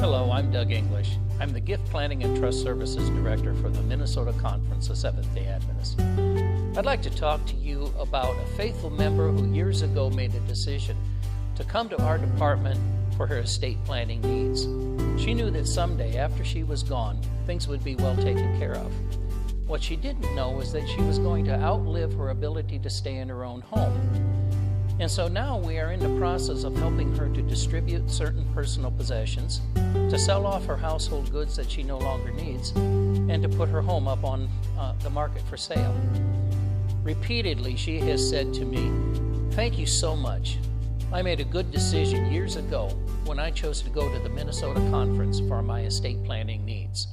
Hello, I'm Doug English. I'm the Gift Planning and Trust Services Director for the Minnesota Conference of Seventh-day Adventists. I'd like to talk to you about a faithful member who years ago made a decision to come to our department for her estate planning needs. She knew that someday, after she was gone, things would be well taken care of. What she didn't know was that she was going to outlive her ability to stay in her own home. And so now we are in the process of helping her to distribute certain personal possessions, to sell off her household goods that she no longer needs, and to put her home up on the market for sale. Repeatedly, she has said to me, "Thank you so much. I made a good decision years ago when I chose to go to the Minnesota Conference for my estate planning needs."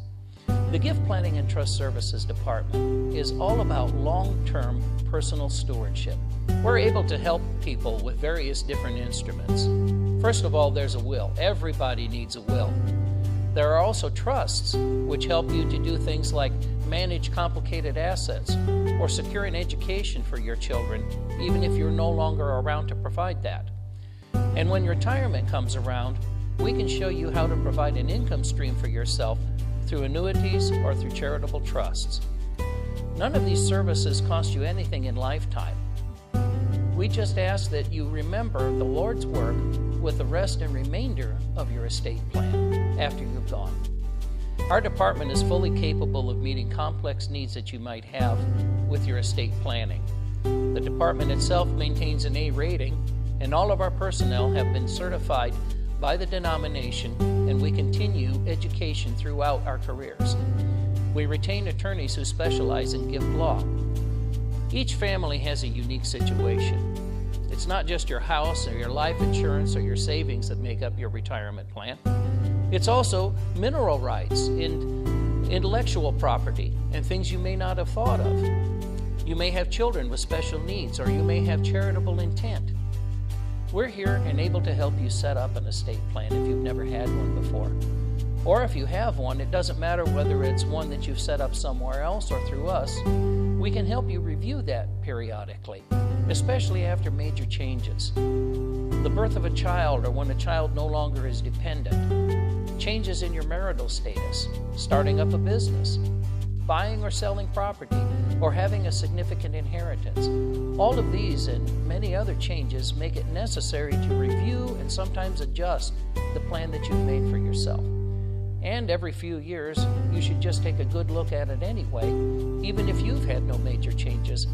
The Gift Planning and Trust Services Department is all about long-term personal stewardship. We're able to help people with various different instruments. First of all, there's a will. Everybody needs a will. There are also trusts, which help you to do things like manage complicated assets or secure an education for your children, even if you're no longer around to provide that. And when retirement comes around, we can show you how to provide an income stream for yourself through annuities or through charitable trusts. None of these services cost you anything in lifetime. We just ask that you remember the Lord's work with the rest and remainder of your estate plan after you've gone. Our department is fully capable of meeting complex needs that you might have with your estate planning. The department itself maintains an A rating, and all of our personnel have been certified by the denomination, and we continue education throughout our careers. We retain attorneys who specialize in gift law. Each family has a unique situation. It's not just your house or your life insurance or your savings that make up your retirement plan. It's also mineral rights and intellectual property and things you may not have thought of. You may have children with special needs, or you may have charitable intent. We're here and able to help you set up an estate plan if you've never had one before. Or if you have one, it doesn't matter whether it's one that you've set up somewhere else or through us. We can help you review that periodically, especially after major changes. The birth of a child, or when a child no longer is dependent, changes in your marital status, starting up a business, buying or selling property, or having a significant inheritance. All of these and many other changes make it necessary to review and sometimes adjust the plan that you've made for yourself. And every few years, you should just take a good look at it anyway, even if you've had no major changes,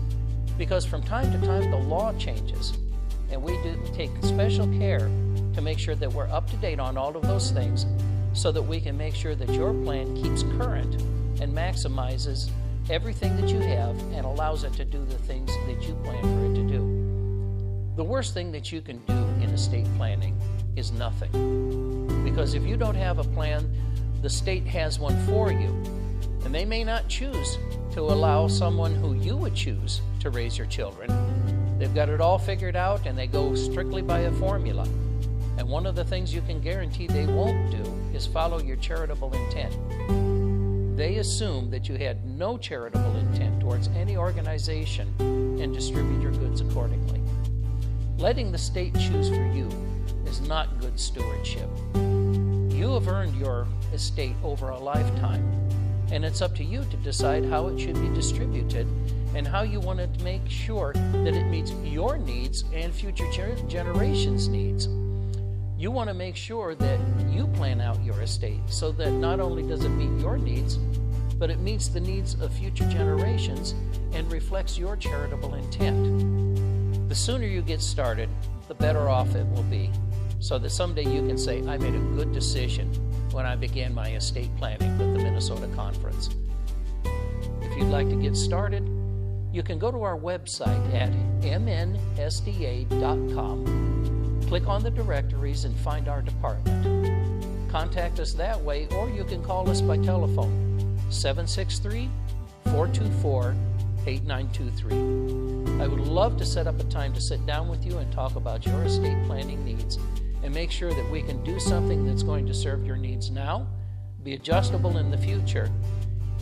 because from time to time the law changes, and we do take special care to make sure that we're up to date on all of those things so that we can make sure that your plan keeps current and maximizes everything that you have and allows it to do the things that you plan for it to do. The worst thing that you can do in estate planning is nothing. Because if you don't have a plan, the state has one for you. And they may not choose to allow someone who you would choose to raise your children. They've got it all figured out, and they go strictly by a formula. And one of the things you can guarantee they won't do is follow your charitable intent. They assume that you had no charitable intent towards any organization and distribute your goods accordingly. Letting the state choose for you is not good stewardship. You have earned your estate over a lifetime, and it's up to you to decide how it should be distributed and how you want to make sure that it meets your needs and future generations' needs. You want to make sure that you plan out your estate so that not only does it meet your needs, but it meets the needs of future generations and reflects your charitable intent. The sooner you get started, the better off it will be, so that someday you can say, "I made a good decision when I began my estate planning with the Minnesota Conference." If you'd like to get started, you can go to our website at mnsda.com, click on the directories, and find our department. Contact us that way, or you can call us by telephone, 763-424-8923. I would love to set up a time to sit down with you and talk about your estate planning needs and make sure that we can do something that's going to serve your needs now, be adjustable in the future,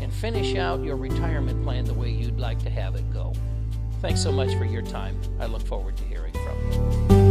and finish out your retirement plan the way you'd like to have it go. Thanks so much for your time. I look forward to hearing from you.